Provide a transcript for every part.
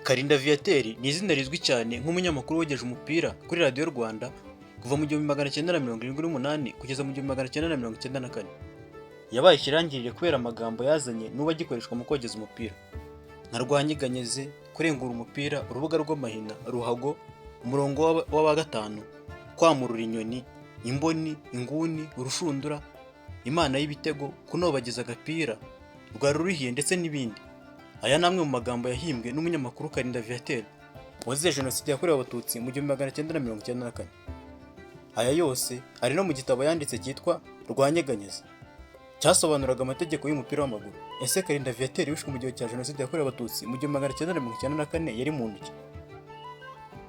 Karinda Viateur ni izina rizwi cyane nk'umunyamakuru wogeje umupira kuri radiyo Rwanda kuva mu 1978 kugeza mu 1994. Yabaye ikirangirire kubera amagambo yazanye n'ubu agikoreshwa mu kogeza umupira nka rwanyeganyeze, kurengura umupira, urubuga rw'amahina, ruhago, umurongo w'aba gatanu, kwamurura inyoni, imboni, inguni, urushundura, imana y'ibitego, kunobagiza agapira, rwari ruhiye ndetse n'ibindi. Aya ni amwe mu magambo yahimbwe n'umunyamakuru Karinda Viateur wazize jenoside yakorewe abatutsi mu 1994. Aya yose ari no mu gitabo yanditse cyitwa Rwanyeganyeze, cyasobanuraga amategeko y'umupira w'amaguru. Ese Karinda Viateur wishwe mu gihe cya jenoside yakorewe abatutsi mu 1994 yari muntu ki?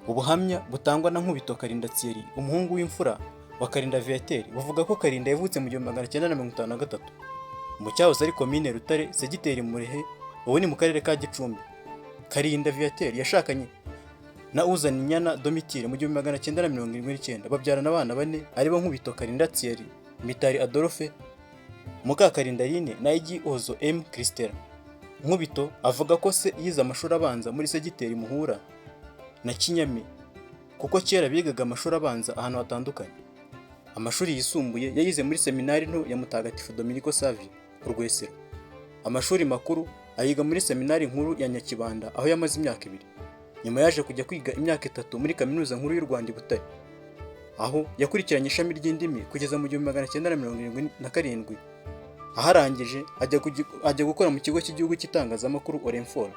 Ubuhamya butangwa na Nkubito Karinda Thierry, umuhungu w'imfura wa Karinda Viateur, buvuga ko Karinda yavutse mu 1953 mu cyahoze ari komine Rutare, segiteri Murehe, ubu ni mu karere ka Gicumbi. Karinda Viateur yashakanye na Uzaninyana Domitille mu 1979, babyarana abana bane aribo Nkubito Karinda Thierry, Mitari Adolphe, Mukakarinda na Igiozo M Christella. Nkubito avuga ko se yize amashuri abanza muri segiteri Muhura na Kinyami, kuko kera bigaga amashuri abanza ahantu hatandukanye. Amashuri yisumbuye yayize muri seminari nto ya Mutagatifu Dominico Savio ku Rwesero. Amashuri makuru ayiga muri seminari nkuru ya Nyakibanda aho yamaze imyaka 2. Nyuma yaje kujya kwiga imyaka 3 muri kaminuza nkuru y'u Rwanda i Butare, aho yakurikiranye ishami ry'indimi kugeza mu 1977. Aharangije ajya gukora mu kigo cy'igihugu cy'itangazamakuru Orenfort.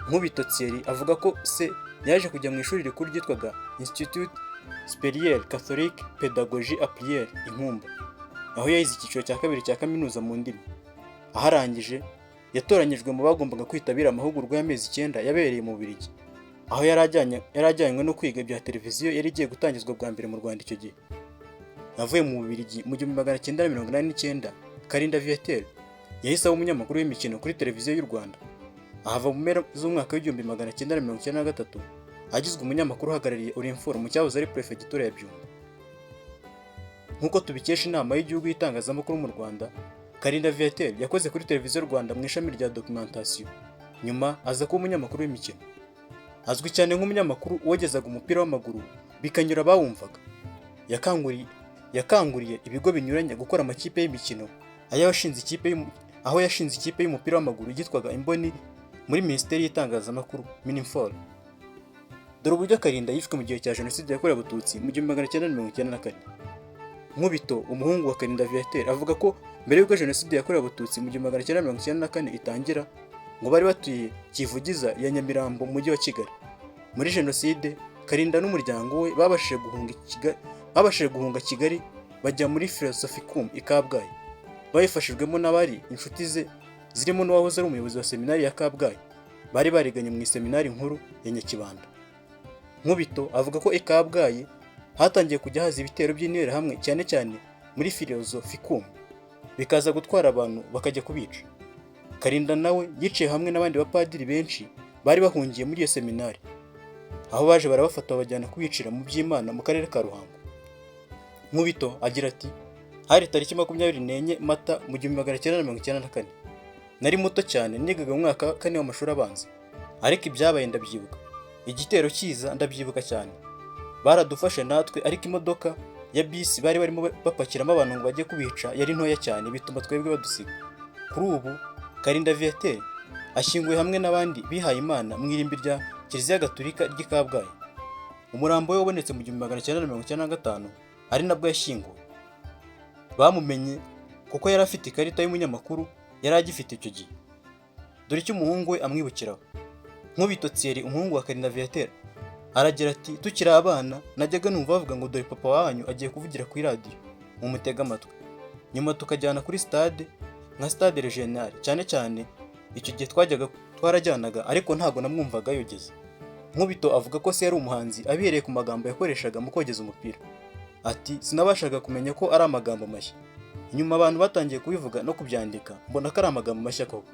Nkubito Thierry avuga ko se yaje kujya mu ishuri rikuru ryitwaga Institut Supérieur Catholique Pédagogie Appliquée Inkumba, aho yayize icyiciro cya 2 cya kaminuza mu ndimi. Aharangije yatoranyijwe mu bagombaga kwitabira amahugurwa y'amezi 9 yabereye mu Bubiligi, aho yarajyanywe no kwiga bya televiziyo yari igiye gutangizwa bwa mbere mu Rwanda icyo gihe. Yavuye mu Bubiligi mu 1989. Karinda Viateur yahise aba umunyamakuru w'imikino kuri televiziyo y'u Rwanda, ahava mu mpera z'umwaka w'1993 agizwe umunyamakuru uhagarariye Orenfort mu cyahoze ari Prefegitura ya Byumba. Nk'uko tubikesha inama y'igihugu y'itangazamakuru mu Rwanda, Karinda Viateur yakoze kuri televiziyo Rwanda mu ishami rya documentation, nyuma aza kuba umunyamakuru w'imikino. Azwi cyane nk'umunyamakuru wogezaga umupira w'amaguru bikanyura abawumvaga. Yakanguriye ibigo binyuranye gukora amakipe y'imikino, aho yashinze ikipe y'umupira w'amaguru yitwaga Imboni muri Minisiteri y'Itangazamakuru Mininfor. Dore uburyo Karinda yishwe mu gihe cya jenoside yakorewe abatutsi mu 1994. Nkubito, umuhungu wa Karinda Viateur, avuga ko mbere y'uko jenoside yakorewe abatutsi mu 1994 itangira, ngo bari batuye Kivugiza ya Nyamirambo mu mujyi wa Kigali. Muri jenoside, Karinda n'umuryango we babashije guhunga Kigali bajya muri Philosophicum i Kabgayi, bayifashijwemo n'abari inshuti ze zirimo n'uwahoze ari umuyobozi wa seminari ya Kabgayi, bari bariganye mu seminari nkuru ya Nyakibanda. Nkubito avuga ko i Kabgayi hatangiye kujya haza ibitero by'intera hamwe cyane cyane muri Philosophicum, bikaza gutwara abantu bakajya kubica. Karinda nawe yiciye hamwe n'abandi bapadiri benshi bari bahungiye muri iyo seminari, aho baje barabafata babajyana kubicira mu by'Imana mu karere ka Ruhango. Nkubito agira ati, hari tariki 24 Mata mu 1994. Nari muto cyane, nigaga mu mwaka 4 w'amashuri abanza, ariko ibyabaye ndabyibuka. Igitero cyiza ndabyibuka cyane. Baradufashe natwe, ariko imodoka ya bisi bari barimo bapakiramo abantu ngo bajye kubica yari ntoya cyane, bituma twebwe badusiga. Kuri ubu Karinda Viateur ashyinguye hamwe n'abandi bihaye Imana mu irimbi rya Kiliziya Gatolika ry'i Kabgayi. Umurambo we wabonetse mu 1995, ari nabwo yashyinguwe. Bamumenye kuko yari afite ikarita y'umunyamakuru yari agifite icyo gihe. Dore icyo umuhungu we amwibukiraho. Nkubito Thierry, umuhungu wa Karinda Viateur, aragira ati, tukiri abana najyaga numva bavuga ngo dore papa wanyu agiye kuvugira kuri radio, mu mutega amatwi. Nyuma tukajyana kuri stade nka Stade Regional, cyane cyane icyo gihe twarajyanaga, ariko ntago namwumvaga yogeze. Nkubito avuga ko se yari umuhanzi abereye ku magambo yakoreshaga mu kogeza umupira. Ati, sinabashaga kumenya ko ari amagambo mashya. Nyuma abantu batangiye kubivuga no kubyandika, mbona ko ari amagambo mashya koko.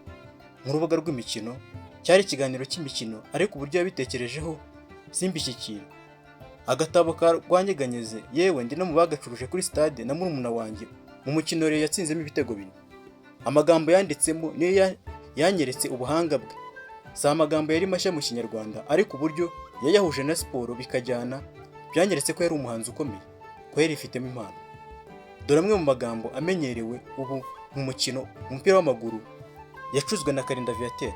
Mu rubuga rw'imikino cyari ikiganiro cy'imikino, ariko uburyo yabitekerejeho simbishyikira. Agatabo ka Rwanyeganyeze, yewe ndi no mu bagacuruje kuri stade na murumuna wanjye mu mukino rero yatsinzemo ibitego 4. Amagambo yanditsemo niyo yanyeretse ubuhanga bwe. Si amagambo yari mashya mu kinyarwanda, ariko uburyo yayahuje na siporo bikajyana byanyeretse ko yari umuhanzi ukomeye, ko yari ifitemo impano. Dore amwe mu magambo amenyerewe ubu mu mukino umupira w'amaguru yacuzwe na Kalinda Viateur.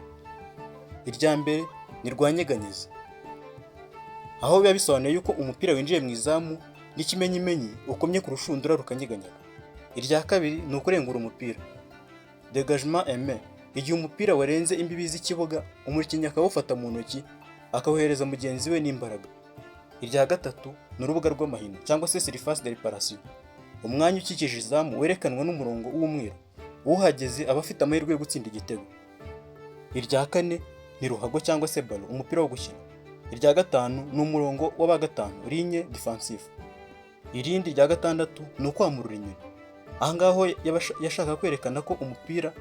Irya mbere ni rwanyeganyeza, aho biba bisobanuye yuko umupira winjiye mu izamu n'ikimenyimenyi ukomye ku rushundura rukanyeganyega. Irya kabiri ni ukurengura umupira, dégagement aimé, igihe umupira warenze imbibi z'ikibuga umukinnyi akawufata mu ntoki akawuhereza mugenzi we n'imbaraga. Irya gatatu ni urubuga rw'amahina cyangwa se surface de réparation, umwanya ukikije izamu werekanwa n'umurongo w'umweru, uhageze aba afite amahirwe yo gutsinda igitego. Irya kane ni ruhago cyangwa se ballon, umupira wo gukina. Irya gatanu ni umurongo w'abagatanu, ligne défensive. Irindi rya gatandatu ni ukwamurura inyoni. Aha ngaho yashaka kwerekana ko umupira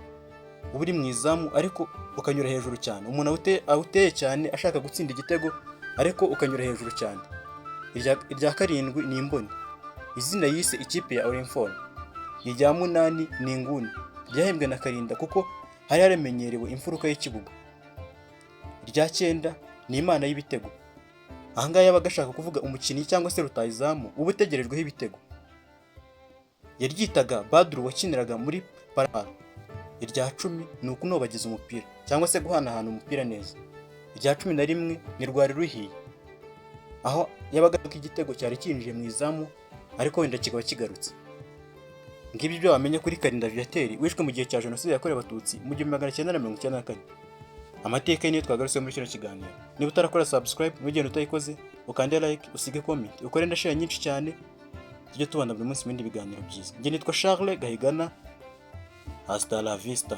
uba uri mu izamu ariko ukanyura hejuru cyane, umuntu awuteye cyane ashaka gutsinda igitego ariko ukanyura hejuru cyane. Irya karindwi ni imboni, izina yise ikipe ya Orenfone. Irya munani ni inguni, ryahembwe na Kalinda kuko hari haramenyerewe imfuruka y'ikibuga. Irya cyenda ni imana y'ibitego, aha ngaha yabaga ashaka kuvuga umukinnyi cyangwa se rutahizamu uba utegerejweho ibitego. Yaryitaga Badru wakiniraga muri Parapara. Irya cumi ni ukunobagiza umupira cyangwa se guhanahana umupira neza. Irya cumi na rimwe ni rwari ruhiye, aho yabaga ko igitego cyari kinjiye mu izamu ariko wenda kikaba kigarutse. Ngibi byo wamenya kuri Kalinda Viateur wishwe mu gihe cya Jenoside yakorewe Abatutsi mu 1994. Amateka niyo twagarutse muri kino kiganiro. Niba utarakora subscribe ntugende utayikoze, ukande like, usige comment, ukore na share nyinshi cyane, tujye tubana buri munsi mu bindi biganiro byiza. Njye nitwa Charles Gahigana. Hasta la vista.